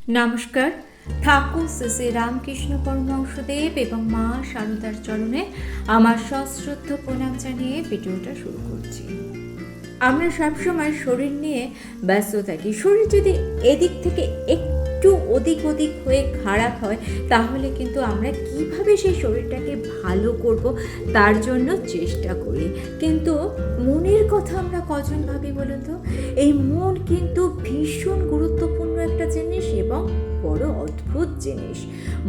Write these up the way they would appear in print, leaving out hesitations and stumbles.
নমস্কার। ঠাকুর শ্রী রামকৃষ্ণ পরমহংসদেব এবং মা শারদার চরণে আমার সশ্রদ্ধ প্রণাম জানিয়ে ভিডিওটা শুরু করছি। আমরা সবসময় শরীর নিয়ে ব্যস্ত থাকি। শরীর যদি এদিক থেকে একটু ওদিক হয়ে খারাপ হয়, তাহলে কিন্তু আমরা কিভাবে সেই শরীরটাকে ভালো করব তার জন্য চেষ্টা করি। কিন্তু মনের কথা আমরা কজন ভাবি বলুন তো? এই মন কিন্তু ভীষণ গুরুত্বপূর্ণ একটা জিনিস এবং বড় অদ্ভুত জিনিস।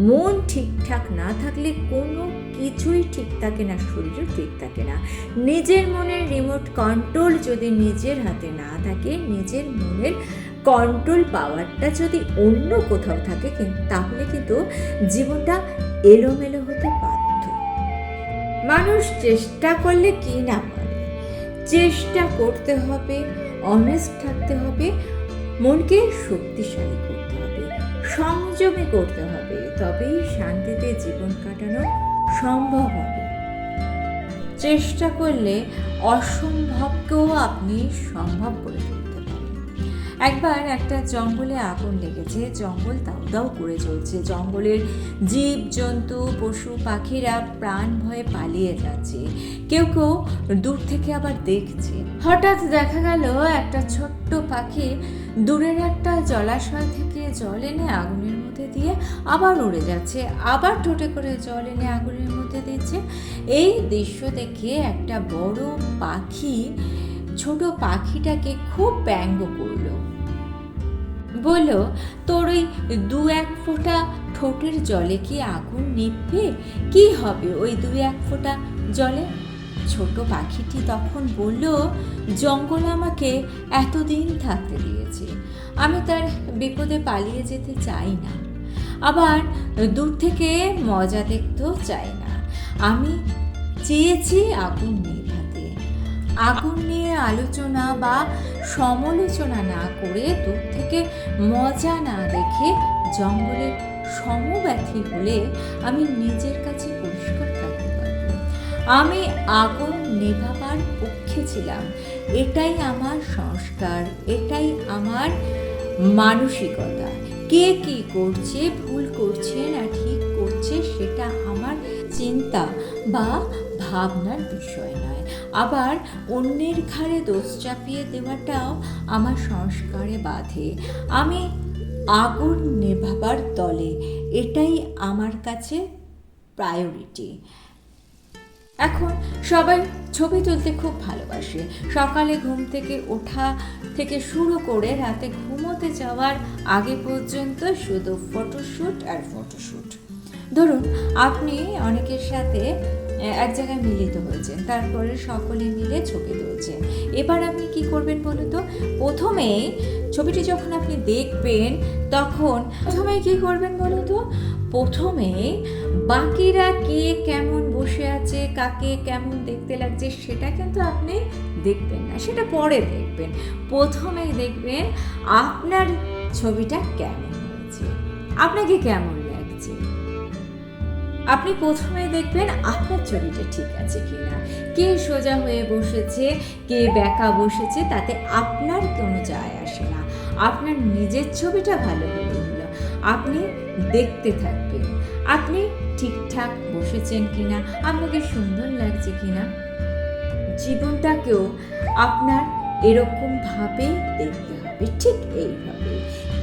মন ঠিকঠাক না থাকলে কোনো কিছুই ঠিক থাকে না, শরীরও ঠিক থাকে না। নিজের মনের রিমোট কন্ট্রোল যদি নিজের হাতে না থাকে, নিজের মনের কন্ট্রোল পাওয়ারটা যদি অন্য কোথাও থাকে, তাহলে কিন্তু জীবনটা এলোমেলো হতে বাধ্য। মানুষ চেষ্টা করলে কি না পারে, চেষ্টা করতে হবে, অনেস্ট থাকতে হবে, মনকে শক্তিশালী করতে হবে, সংযমী করতে হবে, তবেই শান্তিতে জীবন কাটানো সম্ভব হবে। চেষ্টা করলে অসম্ভবকেও আপনি সম্ভব করে তুলতে পারেন। একবার একটা জঙ্গলে আগুন লেগেছে, জঙ্গল দাউ দাউ করে জ্বলছে। জঙ্গলের জীব জন্তু পশু পাখিরা প্রাণ ভয়ে পালিয়ে যাচ্ছে, কেউ কেউ দূর থেকে আবার দেখছে। হঠাৎ দেখা গেল একটা ছোট্ট পাখি দূরের একটা জলাশয় থেকে জল এনে আগুনের মধ্যে দিয়ে আবার উড়ে যাচ্ছে, আবার ঠোঁটে করে জল এনে আগুনের মধ্যে দিচ্ছে। এই দৃশ্য দেখে একটা বড় পাখি ছোট পাখিটাকে খুব ব্যঙ্গ করলো। বলল, তোর ওই 2-1 ফোঁটা ঠোঁটের জলে কি আগুন নিভবে? কি হবে ওই 2-1 ফোঁটা জলে? ছোট পাখিটি তখন বলল, জঙ্গল আমাকে এতদিন থাকতে দিয়েছে, আমি তার বিপদে পালিয়ে যেতে চাই না, আবার দূর থেকে মজা দেখতেও চাই না। আমি চেয়েছি আগুন নেভাতে। আগুন নিয়ে আলোচনা বা সমালোচনা না করে, দূর থেকে মজা না দেখে, জঙ্গলের সমব্যথী হলে আমি নিজের কাছে পরিষ্কার থাকতে পারব। আমি আগুন নেভাবার পক্ষে ছিলাম। এটাই আমার সংস্কার, এটাই আমার মানসিকতা। কে কি করছে, ভুল করছে না ঠিক করছে, সেটা আমার চিন্তা বা ভাবনার বিষয় নয়। আবার অন্যের ঘাড়ে দোষ চাপিয়ে দেওয়াটাও আমার সংস্কারে বাধে। আমি আগুন নেভাবার দলে, এটাই আমার কাছে প্রায়োরিটি। এখন সবাই ছবি তুলতে খুব ভালোবাসে। সকালে ঘুম থেকে ওঠা থেকে শুরু করে রাতে ঘুমোতে যাওয়ার আগে পর্যন্ত শুধু ফটোশ্যুট আর ফটোশ্যুট। ধরুন আপনি অনেকের সাথে এক জায়গায় মিলিত হয়েছেন, তারপরে সকলে মিলে ছবি তুলছেন। এবার আপনি কি করবেন বলুন তো? প্রথমে ছবিটি যখন আপনি দেখবেন, তখন প্রথমে কি করবেন বলুন তো? প্রথমে বাকিরা কে কেমন বসে আছে, কাকে কেমন দেখতে লাগছে, সেটা কিন্তু আপনি দেখবেন না, সেটা পরে দেখবেন। প্রথমেই দেখবেন আপনার ছবিটা কেমন হয়েছে, আপনাকে কেমন লাগছে। আপনি প্রথমে দেখবেন আপনার ছবিটা ঠিক আছে কিনা। কে সোজা হয়ে বসেছে, কে বেঁকা বসেছে, তাতে আপনার কোনো যায় আসে না। আপনার নিজের ছবিটা ভালো হলে হলো। আপনি দেখতে থাকবেন আপনি ঠিকঠাক বসেছেন কিনা, আপনাকে সুন্দর লাগছে কিনা। জীবনটাকেও আপনার এরকমভাবে দেখতে হবে, ঠিক এইভাবে।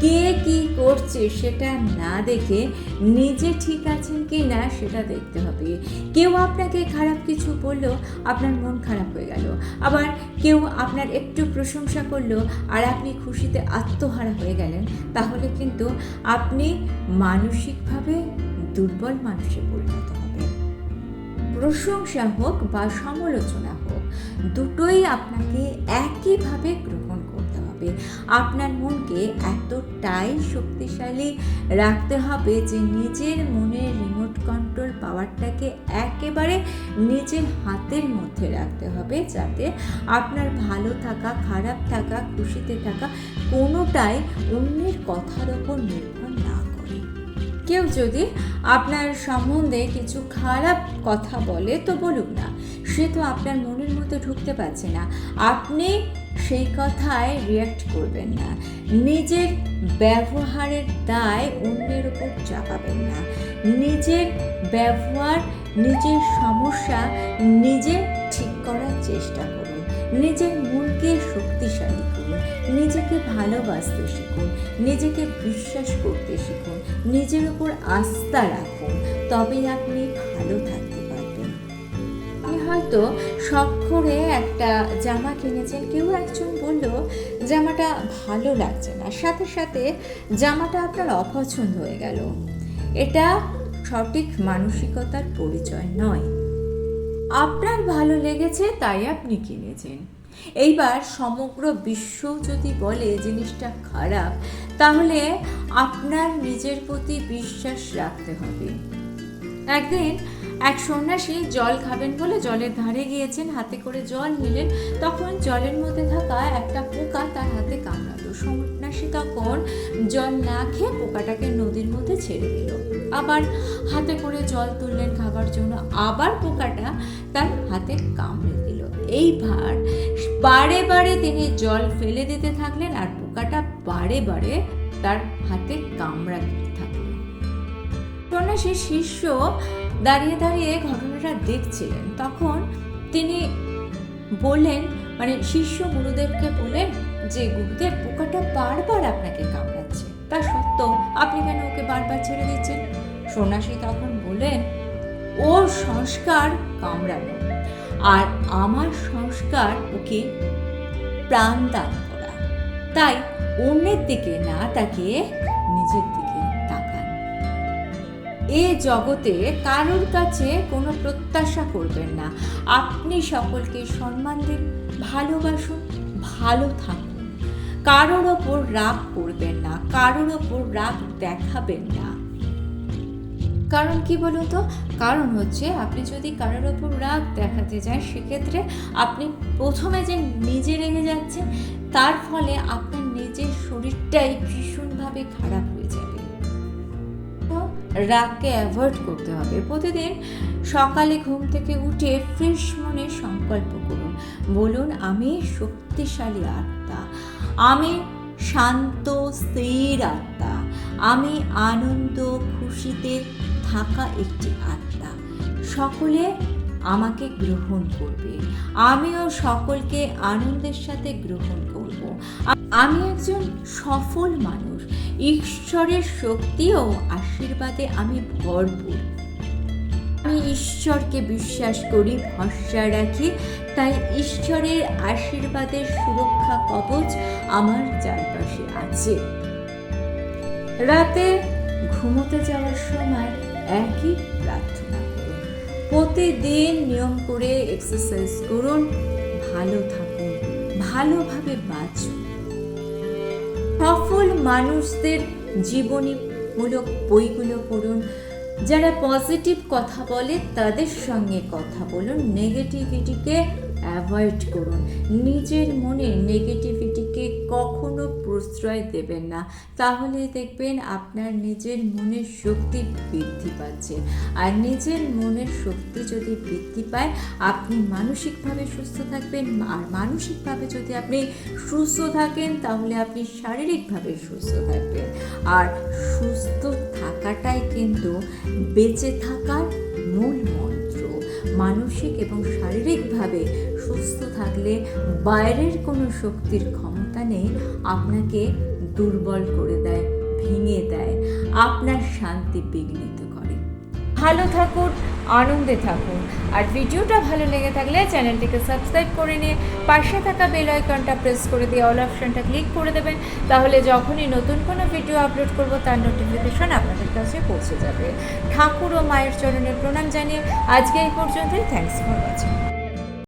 কে কি করছে সেটা না দেখে নিজে ঠিক আছেন কি না সেটা দেখতে হবে। কেউ আপনাকে খারাপ কিছু বললো, আপনার মন খারাপ হয়ে গেল। আবার কেউ আপনার একটু প্রশংসা করলো আর আপনি খুশিতে আত্মহারা হয়ে গেলেন, তাহলে কিন্তু আপনি মানসিকভাবে দুর্বল মানুষে পরিণত হবেন। প্রশংসা হোক বা সমালোচনা হোক, দুটোই আপনাকে একইভাবে গ্রহণ করতে হবে। আপনার মনকে এতটাই শক্তিশালী রাখতে হবে যে নিজের মনের রিমোট কন্ট্রোল পাওয়ারটাকে একেবারে নিজের হাতের মধ্যে রাখতে হবে, যাতে আপনার ভালো থাকা, খারাপ থাকা, খুশিতে থাকা কোনোটাই অন্যের কথার ওপর নির্ভর না করে। কেউ যদি আপনার সম্বন্ধে কিছু খারাপ কথা বলে তো বলুক না, সে তো আপনার মনের মধ্যে ঢুকতে পারছে না। আপনি সেই কথায় রিয়্যাক্ট করবেন না। নিজের ব্যবহারের দায় অন্যের উপর চাপাবেন না। নিজের ব্যবহার, নিজের সমস্যা নিজে ঠিক করার চেষ্টা করুন। নিজের মনকে শক্তিশালী করুন, নিজেকে ভালোবাসতে শিখুন, নিজেকে বিশ্বাস করতে শিখুন, নিজের উপর আস্থা রাখুন, তবেই আপনি ভালো থাকতে পারবেন। আপনি হয়তো শখ করে একটা জামা কিনেছেন, কেউ একজন বলল জামাটা ভালো লাগছে না, সাথে সাথে জামাটা আপনার অপছন্দ হয়ে গেল। এটা সঠিক মানসিকতার পরিচয় নয়। আপনার ভালো লেগেছে তাই আপনি কিনেছেন। এইবার সমগ্র বিশ্ব যদি বলে জিনিসটা খারাপ, তাহলে আপনার নিজের প্রতি বিশ্বাস রাখতে হবে। একদিন এক সন্ন্যাসী জল খাবেন বলে জলের ধারে গিয়েছেন, হাতে করে জল নিলেন। তখন জলের মধ্যে থাকা একটা পোকা তার হাতে কামড়ালো। সন্ন্যাসী তখন জল না খেয়ে পোকাটাকে নদীর মধ্যে ছেড়ে দিল। আবার হাতে করে জল তুললেন খাবার জন্য, আবার পোকাটা তার হাতে কামড়ে দিল। এইবার বারে বারে তিনি জল ফেলে দিতে থাকলেন, আর পোকাটা বারে বারে তার হাতে কামড়াতে থাকলো। সন্ন্যাসীর শিষ্য দাঁড়িয়ে দাঁড়িয়ে ঘটনাটা দেখছিলেন। তখন তিনি বললেন, শিষ্য গুরুদেবকে বললেন যে গুরুদেব, পোকাটা বারবার আপনাকে কামড়াচ্ছে, তা সত্ত্বেও আপনি কেন ওকে বারবার ছেড়ে দিচ্ছেন? সন্ন্যাসী তখন বললেন, ওর সংস্কার কামড়ানো, আর আমার সংস্কার ওকে প্রাণ দান করা। তাই অন্যের দিকে না তাকিয়ে নিজের দিকে তাকান। এ জগতে কারোর কাছে কোনো প্রত্যাশা করবেন না। আপনি সকলকে সম্মান দিন, ভালোবাসুন, ভালো থাকুন। কারোর ওপর রাগ করবেন না, কারোর ওপর রাগ দেখাবেন না। কারণ কি বলুন তো? কারণ হচ্ছে, আপনি যদি কারোর ওপর রাগ দেখাতে যান, সেক্ষেত্রে আপনি প্রথমে যে নিজে রেগে যাচ্ছেন, তার ফলে আপনার নিজের শরীরটাই ভীষণভাবে খারাপ হয়ে যাবে। তো রাগকে অ্যাভয়েড করতে হবে। প্রতিদিন সকালে ঘুম থেকে উঠে ফ্রেশ মনে সংকল্প করুন। বলুন, আমি শক্তিশালী আত্মা, আমি শান্ত স্থির আত্মা, আমি আনন্দ খুশিতে থাকা একটি আত্মা। সকলে আমাকে গ্রহণ করবে, আমিও সকলকে আনন্দের সাথে গ্রহণ করব। আমি একজন সফল মানুষ, ঈশ্বরের শক্তি ও আশীর্বাদে আমি ভরপুর। আমি ঈশ্বরকে বিশ্বাস করি, ভরসা রাখি, তাই ঈশ্বরের আশীর্বাদের সুরক্ষা কবচ আমার চারপাশে আছে। রাতে ঘুমোতে যাওয়ার সময় একই প্রার্থনা করুন। প্রতিদিন নিয়ম করে এক্সারসাইজ করুন। ভালো থাকুন, ভালোভাবে বাঁচুন। সফল মানুষদের জীবনীমূলক বইগুলো পড়ুন। যারা পজিটিভ কথা বলে তাদের সঙ্গে কথা বলুন। নেগেটিভিটিকে অ্যাভয়েড করুন। নিজের মনে নেগেটিভিটিকে কখনো প্রশ্রয় দেবেন না, তাহলে দেখবেন আপনার নিজের মনের শক্তি বৃদ্ধি পাচ্ছে। আর নিজের মনের শক্তি যদি বৃদ্ধি পায়, আপনি মানসিকভাবে সুস্থ থাকবেন। আর মানসিকভাবে যদি আপনি সুস্থ থাকেন, তাহলে আপনি শারীরিকভাবে সুস্থ থাকবেন। আর সুস্থ থাকাটাই কিন্তু বেঁচে থাকার মূল মন্ত্র। মানসিক এবং শারীরিকভাবে সুস্থ থাকলে বাইরের কোনো শক্তির ক্ষমতা নেই আপনাকে দুর্বল করে দেয়, ভেঙে দেয়, আপনার শান্তি বিঘ্নিত করে। ভালো থাকুন, আনন্দে থাকুন। আর ভিডিওটা ভালো লেগে থাকলে চ্যানেলটিকে সাবস্ক্রাইব করে নিয়ে পাশে থাকা বেল আইকনটা প্রেস করে দিয়ে অল অপশনটা ক্লিক করে দেবেন। তাহলে যখনই নতুন কোনো ভিডিও আপলোড করব, তার নোটিফিকেশন আপনাদের কাছে পৌঁছে যাবে। ঠাকুর ও মায়ের চরণে প্রণাম জানিয়ে আজকে এই পর্যন্তই। Thanks for watching.